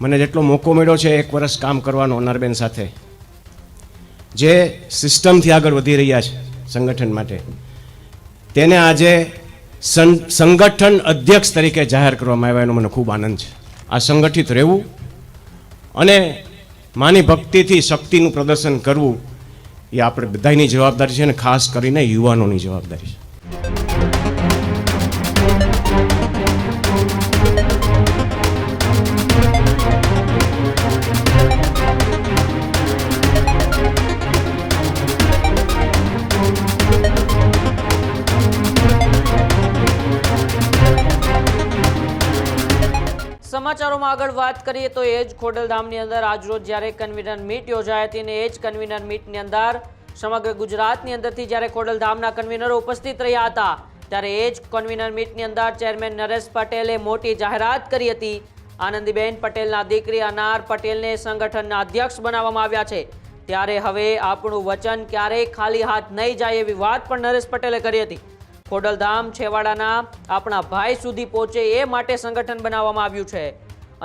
મને જેટલો મોકો મળ્યો છે એક વર્ષ કામ કરવાનો અનારબેન સાથે, જે સિસ્ટમથી આગળ વધી રહ્યા છે સંગઠન માટે, તેને આજે સંગઠન અધ્યક્ષ તરીકે જાહેર કરવામાં આવ્યા એનો મને ખૂબ આનંદ છે. આ સંગઠિત રહેવું અને માની ભક્તિથી શક્તિનું પ્રદર્શન કરવું એ આપણે બધાની જવાબદારી છે, અને ખાસ કરીને યુવાનોની જવાબદારી છે. સમાચારોમાં આગળ વાત કરીએ તો એ જ ખોડલધામની અંદર આજરોજ જ્યારે કન્વીનર મીટ યોજાઈ હતી અને એ જ કન્વીનર મીટની અંદર સમગ્ર ગુજરાતની અંદરથી જ્યારે ખોડલધામના કન્વીનરો ઉપસ્થિત રહ્યા હતા, ત્યારે એ જ કન્વીનર મીટની અંદર ચેરમેન નરેશ પટેલે મોટી જાહેરાત કરી હતી. આનંદીબેન પટેલના દીકરી અનાર પટેલને સંગઠનના અધ્યક્ષ બનાવવામાં આવ્યા છે, ત્યારે હવે આપણું વચન ક્યારેય ખાલી હાથ નહીં જાય એવી વાત પણ નરેશ પટેલે કરી હતી. ખોડલધામ છેવાડાના આપણા ભાઈ સુધી પહોંચે એ માટે સંગઠન બનાવવામાં આવ્યું છે.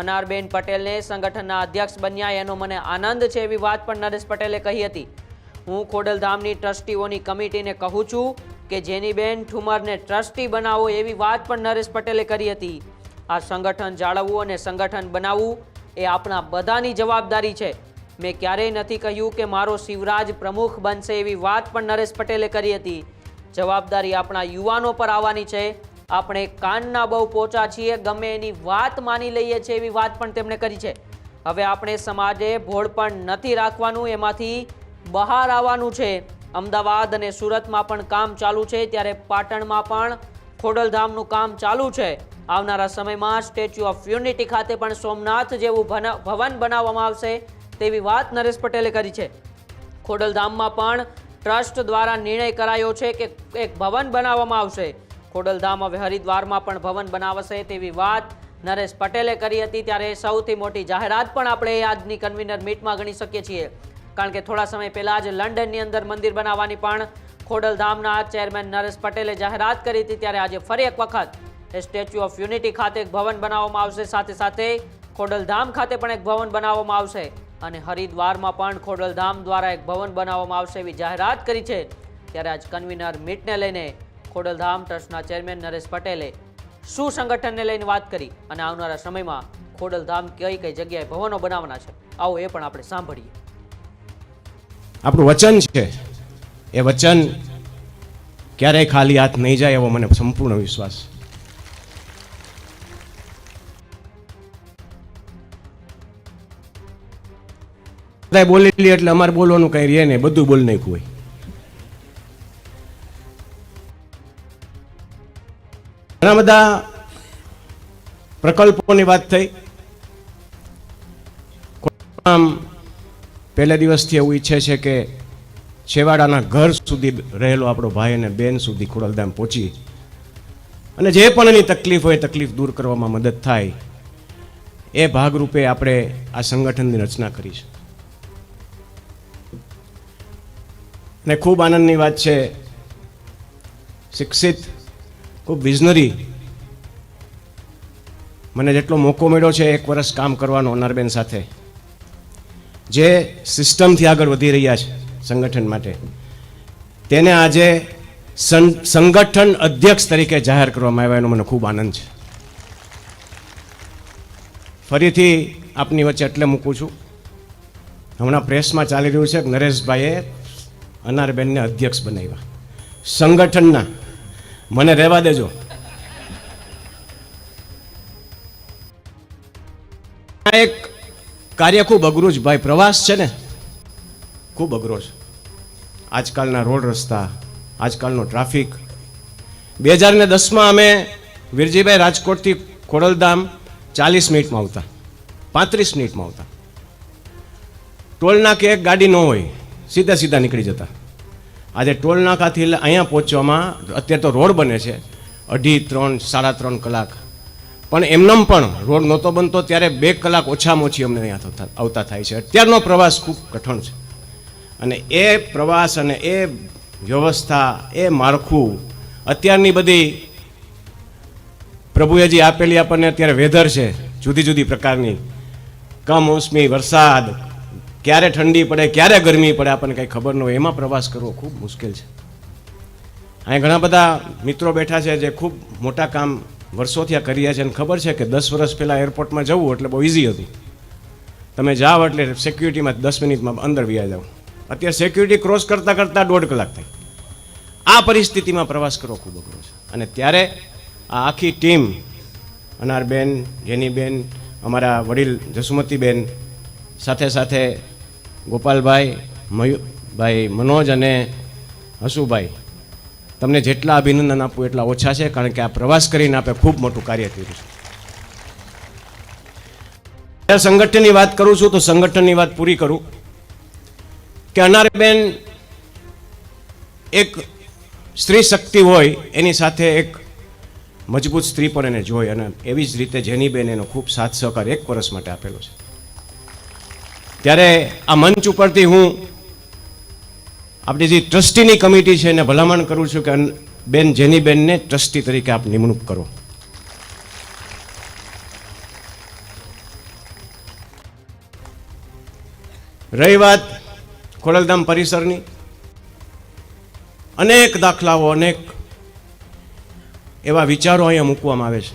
અનારબેન પટેલને સંગઠનના અધ્યક્ષ બન્યા એનો મને આનંદ છે એવી વાત પણ નરેશ પટેલે કહી હતી. હું ખોડલધામની ટ્રસ્ટીઓની કમિટીને કહું છું કે જેનીબેન ઠુમરને ટ્રસ્ટી બનાવો એવી વાત પણ નરેશ પટેલે કરી હતી. આ સંગઠન જાળવવું અને સંગઠન બનાવવું એ આપણા બધાની જવાબદારી છે. મેં ક્યારેય નથી કહ્યું કે મારો શિવરાજ પ્રમુખ બનશે એવી વાત પણ નરેશ પટેલે કરી હતી. જવાબદારી આપણા યુવાનો પર આવવાની છે. આપણે કાનના બહુ પોચા છીએ, ગમે એની વાત માની લઈએ છીએ એવી વાત પણ તેમણે કરી છે. હવે આપણે સમાજે ભોળપણ નથી રાખવાનું, એમાંથી બહાર આવવાનું છે. અમદાવાદ અને સુરતમાં પણ કામ ચાલુ છે, ત્યારે પાટણમાં પણ ખોડલધામનું કામ ચાલુ છે. આવનારા સમયમાં સ્ટેચ્યુ ઓફ યુનિટી ખાતે પણ સોમનાથ જેવું ભવન બનાવવામાં આવશે તેવી વાત નરેશ પટેલે કરી છે. ખોડલધામમાં પણ ટ્રસ્ટ દ્વારા નિર્ણય કરાયો છે કે એક ભવન બનાવવામાં આવશે. ખોડલધામ હવે હરિદ્વારમાં પણ ભવન બનાવશે તેવી વાત નરેશ પટેલે કરી હતી. ત્યારે સૌથી મોટી જાહેરાત પણ આપણે આજની કન્વીનર મીટમાં ગણી શકીએ છીએ, કારણ કે થોડા સમય પહેલા જ લંડનની અંદર મંદિર બનાવવાની પણ ખોડલધામના ચેરમેન નરેશ પટેલે જાહેરાત કરી હતી. ત્યારે આજે ફરી એક વખત સ્ટેચ્યુ ઓફ યુનિટી ખાતે એક ભવન બનાવવામાં આવશે, સાથે સાથે ખોડલધામ ખાતે પણ એક ભવન બનાવવામાં આવશે અને હરિદ્વારમાં પણ ખોડલધામ દ્વારા એક ભવન બનાવવામાં આવશે એવી જાહેરાત કરી છે. ત્યારે આજ કન્વીનર મીટને લઈને ખોડલધામ ટ્રસ્ટના ચેરમેન નરેશ પટેલે શું સંગઠનને લઈને વાત કરી અને આવનારા સમયમાં ખોડલધામ કઈ કઈ જગ્યાએ ભવનો બનાવવાના છે, આવો એ પણ આપણે સાંભળીએ. આપણું વચન છે, એ વચન ક્યારેય ખાલી હાથ નહીં જાય એવો મને સંપૂર્ણ વિશ્વાસ છે. બોલી લે એટલે અમારે બોલવાનું કઈ રહે નહીં, બધું બોલી નાખ્યું હોય. ઘણા બધા પ્રકલ્પોની વાત થઈ. પહેલા દિવસથી એવું ઈચ્છે છે કે છેવાડાના ઘર સુધી રહેલો આપણો ભાઈ અને બેન સુધી ખોડલધામ પહોંચી અને જે પણ એની તકલીફ હોય તકલીફ દૂર કરવામાં મદદ થાય એ ભાગરૂપે આપણે આ સંગઠનની રચના કરી છે. ને ખૂબ આનંદની વાત છે, શિક્ષિત, ખૂબ વિઝનરી, મને જેટલો મોકો મળ્યો છે એક વર્ષ કામ કરવાનો અનારબેન સાથે, જે સિસ્ટમથી આગળ વધી રહ્યા છે સંગઠન માટે, તેને આજે સંગઠન અધ્યક્ષ તરીકે જાહેર કરવામાં આવ્યા એનો મને ખૂબ આનંદ છે. ફરીથી આપની વચ્ચે એટલે મૂકું છું, હમણાં પ્રેસમાં ચાલી રહ્યું છે કે નરેશભાઈએ અનારબેનને અધ્યક્ષ બનાવ્યા સંગઠનના. મને રહેવા દેજો. આ એક કાર્ય ખૂબ અઘરું છે ભાઈ. પ્રવાસ છે ને ખૂબ અઘરો છે. આજકાલના રોડ રસ્તા, આજકાલનો ટ્રાફિક. 2010માં અમે વીરજીભાઈ રાજકોટથી ખોડલધામ 40 મિનિટમાં આવતા, 35 મિનિટમાં આવતા. ટોલ નાકે એક ગાડી ન હોય, સીધા સીધા નીકળી જતા. આજે ટોલ નાકાથી અહીંયા પહોંચવામાં અત્યારે તો રોડ બને છે 2.5, 3, 3.5 કલાક, પણ એમનેમ પણ રોડ નહોતો બનતો ત્યારે 2 કલાક ઓછામાં ઓછી અમને અહીંયા આવતા થાય છે. અત્યારનો પ્રવાસ ખૂબ કઠણ છે અને એ પ્રવાસ અને એ વ્યવસ્થા, એ માળખું, અત્યારની બધી પ્રભુએ જે આપેલી આપણને અત્યારે વેધર છે જુદી જુદી પ્રકારની, કમોસમી વરસાદ, ક્યારે ઠંડી પડે ક્યારે ગરમી પડે આપણને કંઈ ખબર ન હોય, એમાં પ્રવાસ કરવો ખૂબ મુશ્કેલ છે. અહીં ઘણા બધા મિત્રો બેઠા છે જે ખૂબ મોટા કામ વર્ષોથી આ કર્યા છે અને ખબર છે કે 10 વર્ષ પહેલાં એરપોર્ટમાં જવું એટલે બહુ ઇઝી હતું. તમે જાઓ એટલે સિક્યુરિટીમાં 10 મિનિટમાં અંદર વ્યા જાઓ. અત્યારે સિક્યુરિટી ક્રોસ કરતાં કરતાં 1.5 કલાક થાય. આ પરિસ્થિતિમાં પ્રવાસ કરવો ખૂબ અઘરો છે. અને ત્યારે આ આખી ટીમ, અનારબેન, જેનીબેન, અમારા વડીલ જસુમતીબેન, સાથે સાથે ગોપાલભાઈ, મયુભાઈ, મનોજ અને હસુભાઈ, તમને જેટલા અભિનંદન આપું એટલા ઓછા છે, કારણ કે આ પ્રવાસ કરીને આપણે ખૂબ મોટું કાર્ય કર્યું છે. સંગઠનની વાત કરું છું તો સંગઠનની વાત પૂરી કરું કે અનારબેન એક સ્ત્રી શક્તિ હોય એની સાથે એક મજબૂત સ્ત્રી પણ એને જોઈ, અને એવી જ રીતે જેનીબેન એનો ખૂબ સાથ સહકાર 1 વર્ષ માટે આપેલો છે. ત્યારે આ મંચ ઉપરથી હું આપણી જે ટ્રસ્ટીની કમિટી છે એને ભલામણ કરું છું કે બેન જેનીબેનને ટ્રસ્ટી તરીકે આપ નિમણૂક કરો. રહી વાત ખોડલધામ પરિસરની, અનેક દાખલાઓ, અનેક એવા વિચારો અહીંયા મૂકવામાં આવે છે.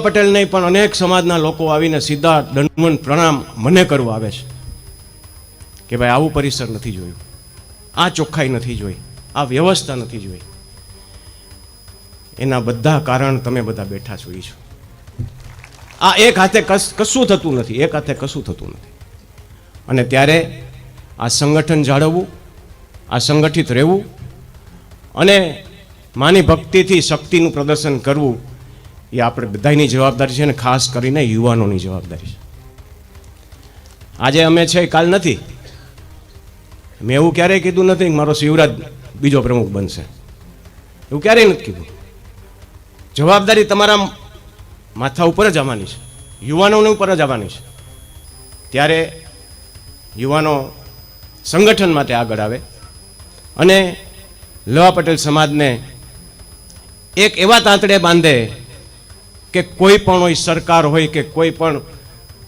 પટેલ નહીં પણ અનેક સમાજના લોકો આવીને સીધા દંડવત પ્રણામ મને કરવા આવે છે કે ભાઈ આવું પરિસર નથી જોયું, આ ચોખ્ખાઈ નથી જોઈ, આ વ્યવસ્થા નથી જોઈ. એના બધા કારણ તમે બધા બેઠા છો ઈ છો. આ એક હાથે કશું થતું નથી, એક હાથે કશું થતું નથી. અને ત્યારે આ સંગઠન જાળવવું, આ સંગઠિત રહેવું અને માની ભક્તિથી શક્તિનું પ્રદર્શન કરવું એ આપણે બધાની જવાબદારી છે, અને ખાસ કરીને યુવાનોની જવાબદારી છે. આજે અમે છે, કાલ નથી. મેં એવું ક્યારેય કીધું નથી કે મારો શિવરાજ બીજો પ્રમુખ બનશે, એવું ક્યારેય નથી કીધું. જવાબદારી તમારા માથા ઉપર જ આવવાની છે, યુવાનોની ઉપર જ આવવાની છે. ત્યારે યુવાનો સંગઠન માટે આગળ આવે અને લેવા પટેલ સમાજને એક એવા તાંતડે બાંધે કે કોઈ પણ હોય, સરકાર હોય કે કોઈ પણ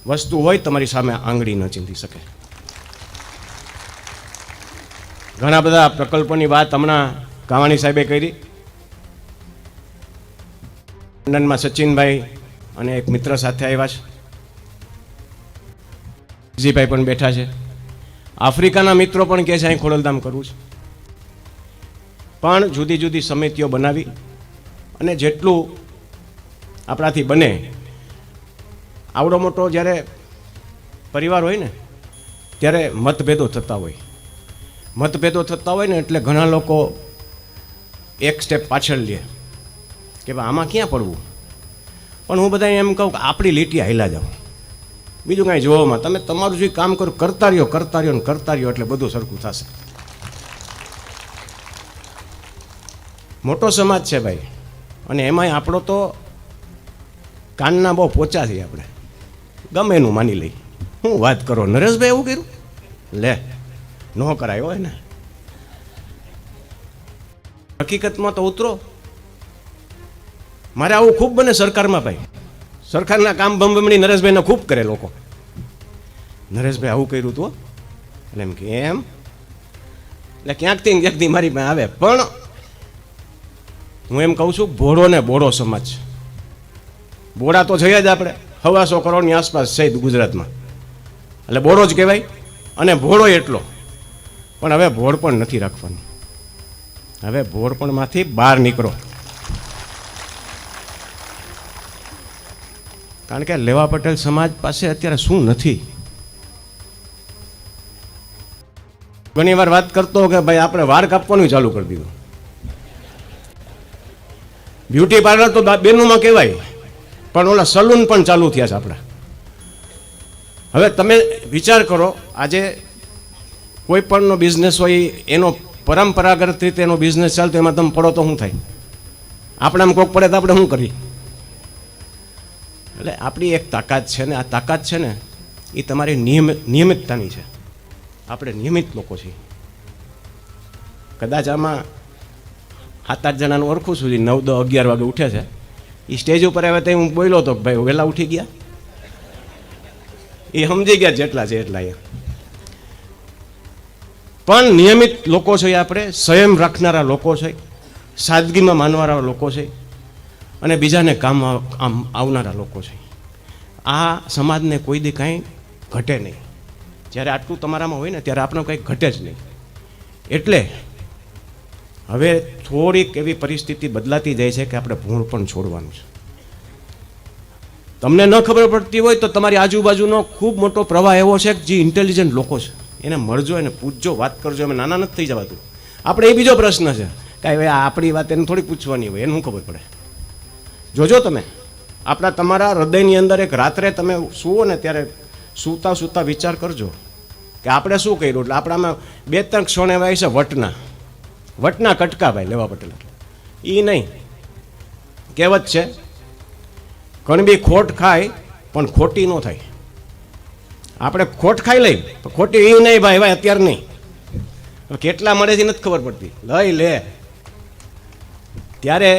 વસ્તુ હોય, તમારી સામે આંગળી ન ચીંધી શકે. ઘણા બધા પ્રકલ્પોની વાત હમણાં કાવાણી સાહેબે કરી. લંડનમાં સચિનભાઈ અને એક મિત્ર સાથે આવ્યા છે, જીભાઈ પણ બેઠા છે. આફ્રિકાના મિત્રો પણ કહે છે અહીં ખોડલધામ કરવું છે. પણ જુદી જુદી સમિતિઓ બનાવી અને જેટલું આપણાથી બને, આવડો મોટો જ્યારે પરિવાર હોય ને ત્યારે મતભેદો થતા હોય ને એટલે ઘણા લોકો એક સ્ટેપ પાછળ લે કે ભાઈ આમાં ક્યાં પડવું. પણ હું બધા એમ કહું કે આપણી લીટી હાલ્યા જાઓ, બીજું કાંઈ જોવામાં તમે તમારું જે કામ કરો કરતા રહ્યો ને કરતા રહ્યો એટલે બધું સરખું થશે. મોટો સમાજ છે ભાઈ, અને એમાંય આપણો તો કાનના બહુ પોચા છીએ આપણે, ગમે એનું માની લઈ. હું વાત કરો, નરેશભાઈ એવું કર્યું લે ન કરાય હોય ને. હકીકતમાં તો ઉતરો. મારે આવું ખૂબ બને સરકારમાં ભાઈ, સરકારના કામ બમબમણી નરેશભાઈને ખૂબ કરે લોકો. નરેશભાઈ આવું કર્યું હતું એટલે એમ કે એમ, એટલે ક્યાંકથી મારી પાસે આવે. પણ હું એમ કહું છું, ભોળો ને બોડો સમાજ, બોડા તો જઈએ જ આપણે 125 કરોડની આસપાસ છે ગુજરાતમાં, એટલે બોડો જ કહેવાય. અને ભોળો એટલો, પણ હવે ભોળ પણ નથી રાખવાનું. હવે ભોળ પણ માંથી બહાર નીકળો, કારણ કે લેવા પટેલ સમાજ પાસે અત્યારે શું નથી. ઘણી વાર વાત કરતો કે ભાઈ આપણે વાળ કાપવાનું ચાલુ કરી દીધું. બ્યુટી પાર્લર તો બેનુમાં કહેવાય, પણ ઓલા સલૂન પણ ચાલુ થયા છે આપણા. હવે તમે વિચાર કરો, આજે કોઈ પણનો બિઝનેસ હોય એનો પરંપરાગત રીતે એનો બિઝનેસ ચાલતો, એમાં તમે પડો તો શું થાય? આપણામાં કોક પડે તો આપણે શું કરીએ? એટલે આપણી એક તાકાત છે ને, આ તાકાત છે ને એ તમારી નિયમિતતાની છે. આપણે નિયમિત લોકો છીએ. કદાચ આમાં 7-8 જણાનું ઓળખું છું, 9, 10, 11 વાગે ઉઠે છે, એ સ્ટેજ ઉપર આવ્યા તો હું બોલ્યો હતો કે ભાઈ વહેલા ઉઠી ગયા, એ સમજી ગયા જેટલા છે એટલા એ. પણ નિયમિત લોકો છે આપણે, સંયમ રાખનારા લોકો છે, સાદગીમાં માનવાના લોકો છે અને બીજાને કામ આવનારા લોકો છે. આ સમાજને કોઈ દી કાંઈ ઘટે નહીં. જ્યારે આટલું તમારામાં હોય ને ત્યારે આપણે કંઈ ઘટે જ નહીં. એટલે હવે થોડીક એવી પરિસ્થિતિ બદલાતી જાય છે કે આપણે ભૂણ પણ છોડવાનું છે. તમને ન ખબર પડતી હોય તો તમારી આજુબાજુનો ખૂબ મોટો પ્રવાહ એવો છે કે જે ઇન્ટેલિજન્ટ લોકો છે એને મળજો, એને પૂછજો, વાત કરજો. અમે નાના નથી થઈ જવાતું. આપણે એ બીજો પ્રશ્ન છે કે હવે આપણી વાત એને થોડી પૂછવાની હોય, એને શું ખબર પડે. જોજો તમે આપણા તમારા હૃદયની અંદર એક રાત્રે તમે સૂવો ને ત્યારે સૂતા સૂતા વિચાર કરજો કે આપણે શું કર્યું. એટલે આપણામાં 2-3 ક્ષણ એવા છે વટના કટકા ભાઈ લેવા પટેલ. એ નહીં, કહેવત છે કણબી ખોટ ખાય પણ ખોટી ન થાય. આપણે ખોટ ખાઈ લઈ પણ ખોટી એ નહીં ભાઈ અત્યારે નહીં. કેટલા મળે છે નથી ખબર પડતી, લઈ લે. ત્યારે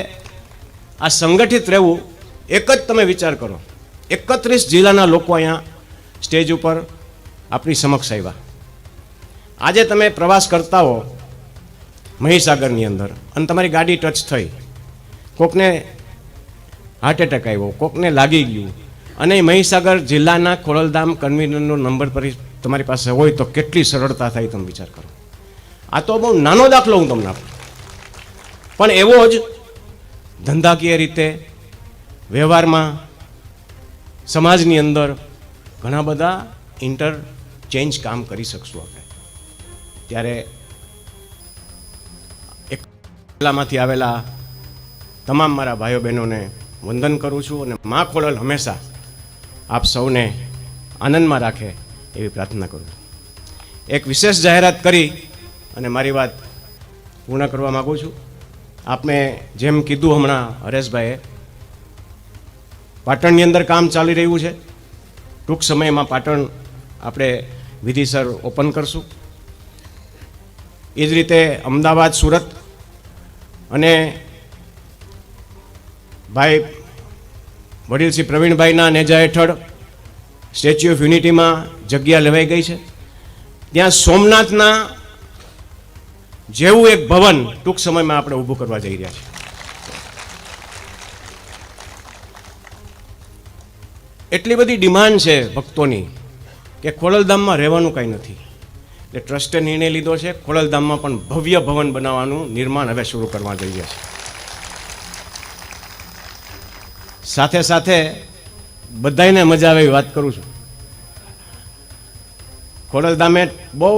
આ સંગઠિત રહેવું. એક જ તમે વિચાર કરો, 31 જિલ્લાના લોકો અહીંયા સ્ટેજ ઉપર આપણી સમક્ષ આવ્યા. આજે તમે પ્રવાસ કરતા હો મહીસાગરની અંદર અને તમારી ગાડી ટચ થઈ, કોકને હાર્ટ એટેક આવ્યો, કોકને લાગી ગયું, અને મહીસાગર જિલ્લાના ખોડલધામ કન્વીનરનો નંબર પર તમારી પાસે હોય તો કેટલી સરળતા થાય તમે વિચાર કરો. આ તો બહુ નાનો દાખલો હું તમને આપું, પણ એવો જ ધંધાકીય રીતે વ્યવહારમાં સમાજની અંદર ઘણા બધા ઇન્ટરચેન્જ કામ કરી શકશું આપણે. ત્યારે એક જિલ્લામાંથી આવેલા તમામ મારા ભાઈઓ બહેનોને વંદન કરું છું અને મા ખોડલ હંમેશા આપ સૌને આનંદમાં રાખે એવી પ્રાર્થના કરું છું. એક વિશેષ જાહેરાત કરી અને મારી વાત પૂર્ણ કરવા માગું છું. આપને જેમ કીધું હમણાં હરેશભાઈએ, પાટણની અંદર કામ ચાલી રહ્યું છે. ટૂંક સમયમાં પાટણ આપણે વિધિસર ઓપન કરશું. એ જ રીતે અમદાવાદ, સુરત અને ભાઈ વડીલ શ્રી પ્રવીણભાઈના નેજા હેઠળ સ્ટેચ્યુ ઓફ યુનિટીમાં જગ્યા લેવાઈ ગઈ છે. ત્યાં સોમનાથના જેવું એક ભવન ટૂંક સમયમાં આપણે ઊભું કરવા જઈ રહ્યા છીએ. એટલી બધી ડિમાન્ડ છે ભક્તોની કે ખોડલધામમાં રહેવાનું કાંઈ નથી. એટલે ટ્રસ્ટે નિર્ણય લીધો છે ખોડલધામમાં પણ ભવ્ય ભવન બનાવવાનું નિર્માણ હવે શરૂ કરવા જઈ રહ્યા છે. સાથે સાથે બધાને મજા આવે એવી વાત કરું છું. ખોડલધામે બહુ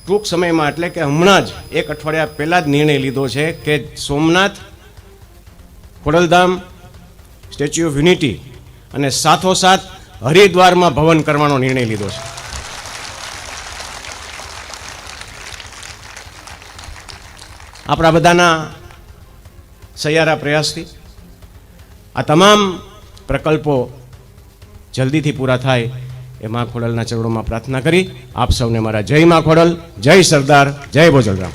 ટૂંક સમયમાં એટલે કે હમણાં જ 1 અઠવાડિયા પહેલાં જ નિર્ણય લીધો છે કે Somnath, Khodaldham, statue of unity અને સાથોસાથ હરિદ્વારમાં ભવન કરવાનો નિર્ણય લીધો છે. આપણા બધાના સહિયારા પ્રયાસથી આ તમામ પ્રકલ્પો જલ્દીથી પૂરા થાય એ મા ખોડલના ચરણોમાં પ્રાર્થના કરી આપ સૌને મારા જય મા ખોડલ, જય સરદાર, જય ભોજલરામ.